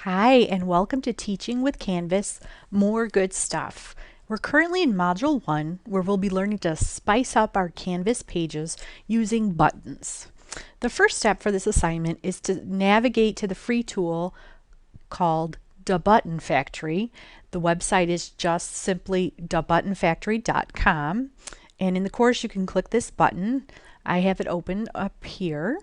Hi, and welcome to Teaching with Canvas, More Good Stuff. We're currently in Module 1, where we'll be learning to spice up our Canvas pages using buttons. The first step for this assignment is to navigate to the free tool called Da Button Factory. The website is just simply dabuttonfactory.com, and in the course you can click this button. I have it open up here.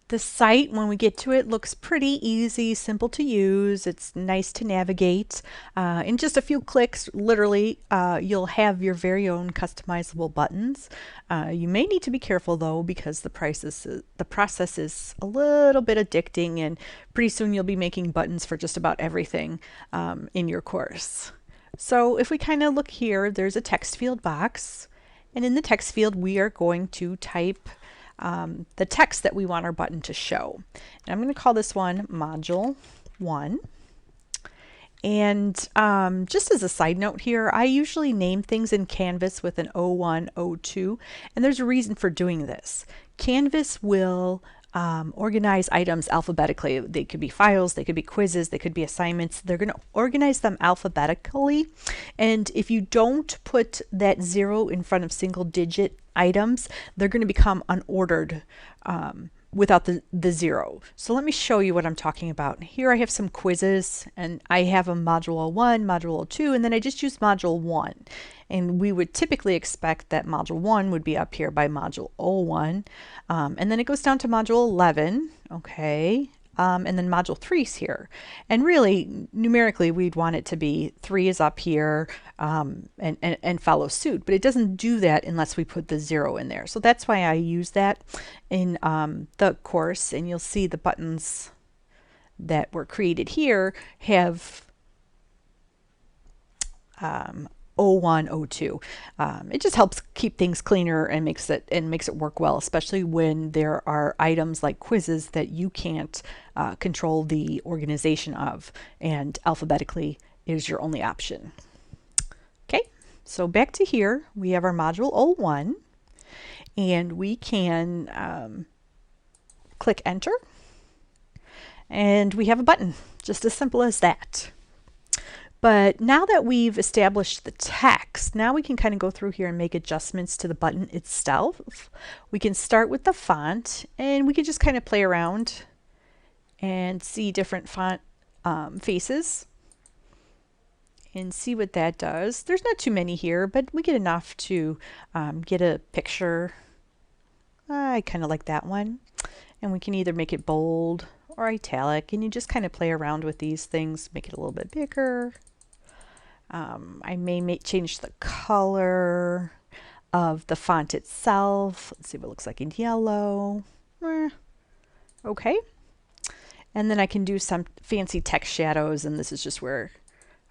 The site, when we get to it, looks pretty easy, simple to use. It's nice to navigate. In just a few clicks, literally, you'll have your very own customizable buttons. You may need to be careful though, because the process is a little bit addicting, and pretty soon you'll be making buttons for just about everything in your course. So if we kind of look here, there's a text field box, and in the text field we are going to type the text that we want our button to show. And I'm going to call this one Module 1. And just as a side note here, I usually name things in Canvas with an O1, O2, and there's a reason for doing this. Canvas will organize items alphabetically. They could be files, they could be quizzes, they could be assignments. They're going to organize them alphabetically. And if you don't put that 0 in front of single digit items, they're going to become unordered without the 0. So let me show you what I'm talking about. Here I have some quizzes, and I have a Module 1, Module 2, and then I just use Module 1. And we would typically expect that Module 1 would be up here by Module 01. And then it goes down to Module 11, okay? And then Module 3 is here. And really, numerically, we'd want it to be 3 is up here and follow suit. But it doesn't do that unless we put the 0 in there. So that's why I use that in the course. And you'll see the buttons that were created here have O1, O2. It just helps keep things cleaner and makes it work well, especially when there are items like quizzes that you can't control the organization of, and alphabetically is your only option. Okay, so back to here, we have our Module 01, and we can click Enter, and we have a button, just as simple as that. But now that we've established the text, now we can kind of go through here and make adjustments to the button itself. We can start with the font, and we can just kind of play around and see different font faces and see what that does. There's not too many here, but we get enough to get a picture. I kind of like that one. And we can either make it bold or italic, and you just kind of play around with these things, make it a little bit bigger. I may change the color of the font itself. Let's see what it looks like in yellow. Okay. And then I can do some fancy text shadows, and this is just where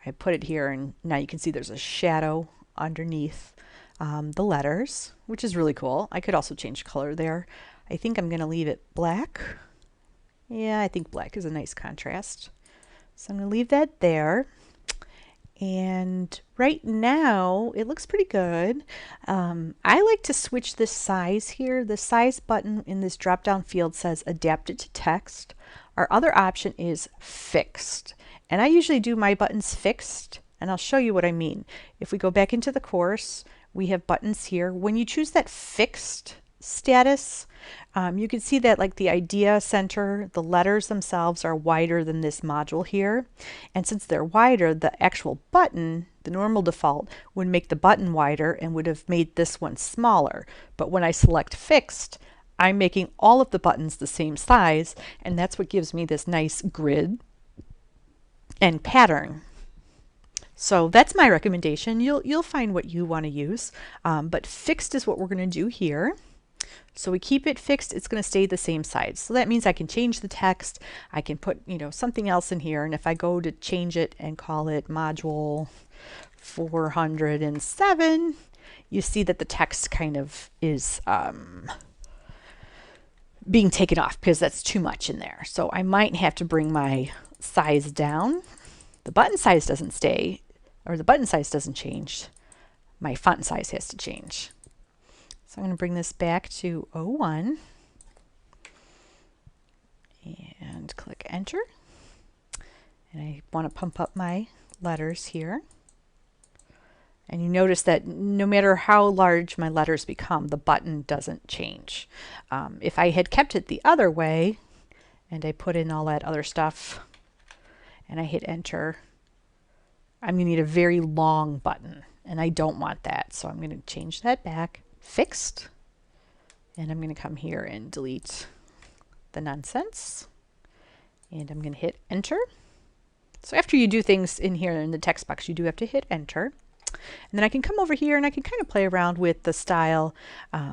I put it here, and now you can see there's a shadow underneath the letters, which is really cool. I could also change color there. I think I'm going to leave it black. Yeah, I think black is a nice contrast. So I'm going to leave that there. And right now it looks pretty good. I like to switch this size here. The size button in this drop down field says adapted to text. Our other option is fixed. And I usually do my buttons fixed, and I'll show you what I mean. If we go back into the course, we have buttons here. When you choose that fixed status, you can see that like the idea center, the letters themselves are wider than this module here. And since they're wider, the actual button, the normal default, would make the button wider and would have made this one smaller. But when I select fixed, I'm making all of the buttons the same size, and that's what gives me this nice grid and pattern. So that's my recommendation. You'll find what you want to use, but fixed is what we're going to do here. So we keep it fixed, it's going to stay the same size. So that means I can change the text, I can put, something else in here, and if I go to change it and call it Module 407, you see that the text kind of is being taken off because that's too much in there. So I might have to bring my size down. The button size doesn't stay, or the button size doesn't change. My font size has to change. So I'm going to bring this back to 01, and and click enter. And I want to pump up my letters here. And you notice that no matter how large my letters become, the button doesn't change. If I had kept it the other way, and I put in all that other stuff, and I hit enter, I'm going to need a very long button, and I don't want that. So I'm going to change that back, fixed, and I'm going to come here and delete the nonsense, and I'm going to hit enter. So after you do things in here in the text box, you do have to hit enter. And then I can come over here and I can kind of play around with the style.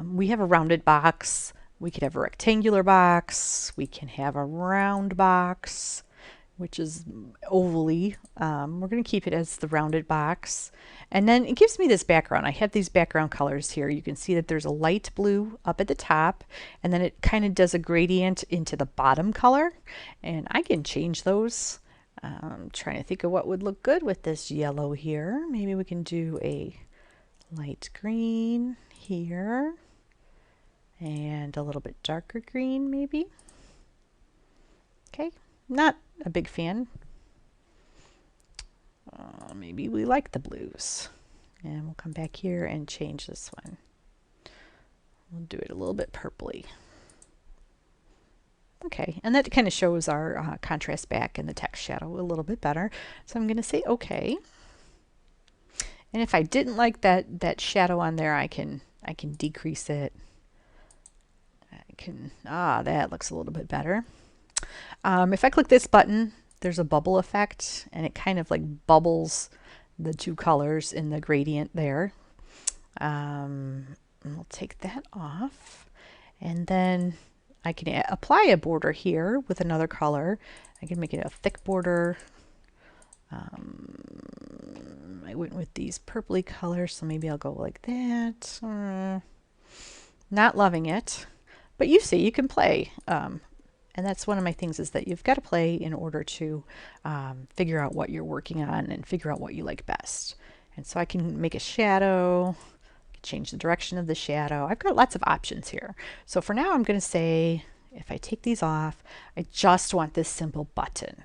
We have a rounded box. We could have a rectangular box. We can have a round box, which is ovally. We're going to keep it as the rounded box. And then it gives me this background. I have these background colors here. You can see that there's a light blue up at the top, and then it kind of does a gradient into the bottom color. And I can change those. I'm trying to think of what would look good with this yellow here. Maybe we can do a light green here and a little bit darker green maybe. Okay, not a big fan. Maybe we like the blues. And we'll come back here and change this one. We'll do it a little bit purpley. Okay, and that kind of shows our contrast back and the text shadow a little bit better. So I'm going to say okay. And if I didn't like that shadow on there, I can decrease it. That looks a little bit better. If I click this button, there's a bubble effect, and it kind of like bubbles the two colors in the gradient there. We'll take that off, and then I can apply a border here with another color. I can make it a thick border. I went with these purpley colors, so maybe I'll go like that. Not loving it, but you see, you can play. And that's one of my things, is that you've got to play in order to figure out what you're working on and figure out what you like best. And so I can make a shadow, change the direction of the shadow. I've got lots of options here. So for now, I'm going to say, if I take these off, I just want this simple button.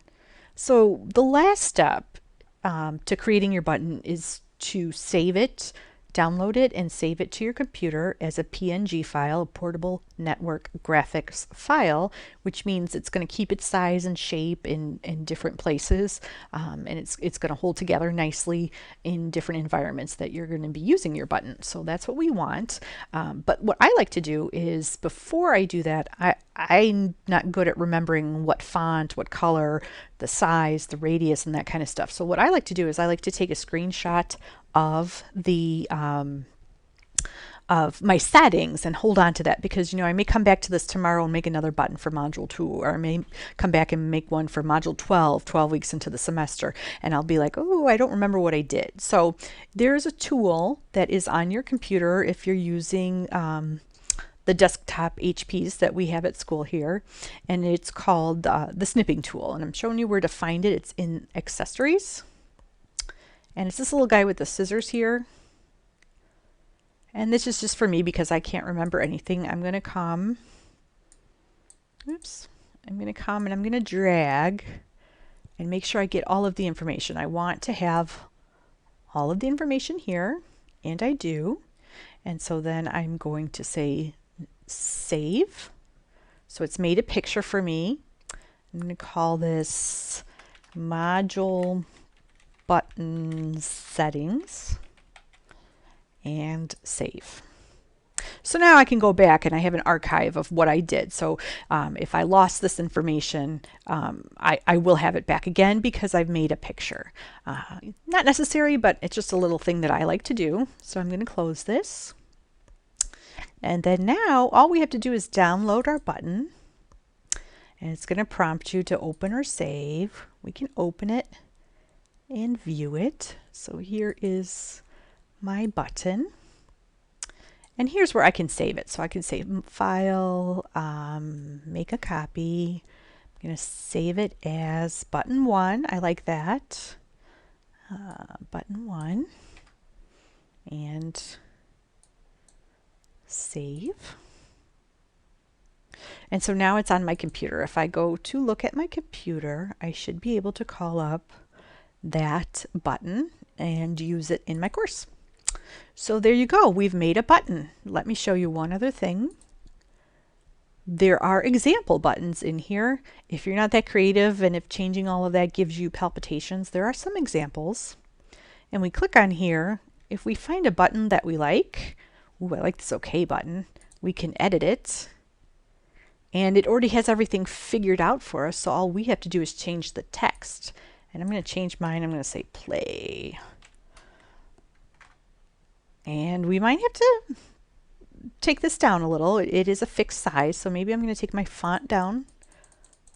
So the last step to creating your button is to save it, download it, and save it to your computer as a PNG file, a portable network graphics file, which means it's going to keep its size and shape in different places, and it's going to hold together nicely in different environments that you're going to be using your button. So that's what we want. But what I like to do is, before I do that, I'm not good at remembering what font, what color, the size, the radius, and that kind of stuff. So what I like to do is I like to take a screenshot of the of my settings and hold on to that, because I may come back to this tomorrow and make another button for module 2, or I may come back and make one for module 12 weeks into the semester, and I'll be like, oh, I don't remember what I did. So there's a tool that is on your computer if you're using the desktop HPs that we have at school here, and it's called the snipping tool, and I'm showing you where to find it. It's in accessories, and it's this little guy with the scissors here. And this is just for me because I can't remember anything. I'm going to come, I'm going to come and I'm going to drag and make sure I get all of the information. I want to have all of the information here, and I do. And so then I'm going to say save. So it's made a picture for me. I'm going to call this module button settings, and save. So now I can go back and I have an archive of what I did. So if I lost this information, I will have it back again because I've made a picture. Not necessary, but it's just a little thing that I like to do. So I'm going to close this. And then now all we have to do is download our button. And it's going to prompt you to open or save. We can open it and view it. So here is my button, and here's where I can save it. So I can save file, make a copy. I'm going to save it as button 1. I like that. Button 1, and save. And so now it's on my computer. If I go to look at my computer, I should be able to call up that button and use it in my course. So there you go. We've made a button. Let me show you one other thing. There are example buttons in here. If you're not that creative and if changing all of that gives you palpitations, there are some examples. And we click on here. If we find a button that we like, ooh, I like this OK button, we can edit it. And it already has everything figured out for us, so all we have to do is change the text. And I'm going to change mine. I'm going to say play. And we might have to take this down a little. It is a fixed size, so maybe I'm going to take my font down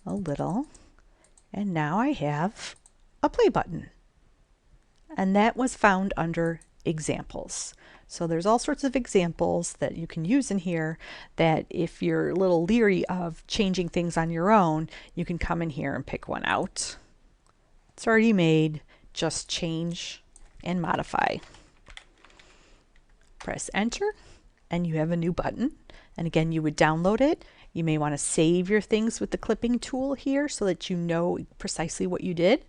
a little. And now I have a play button. And that was found under examples. So there's all sorts of examples that you can use in here that if you're a little leery of changing things on your own, you can come in here and pick one out. It's already made. Just change and modify. Press enter and you have a new button. And again, you would download it. You may want to save your things with the clipping tool here so that you know precisely what you did.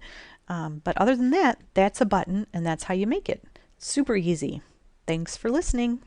But other than that, that's a button and that's how you make it. Super easy. Thanks for listening.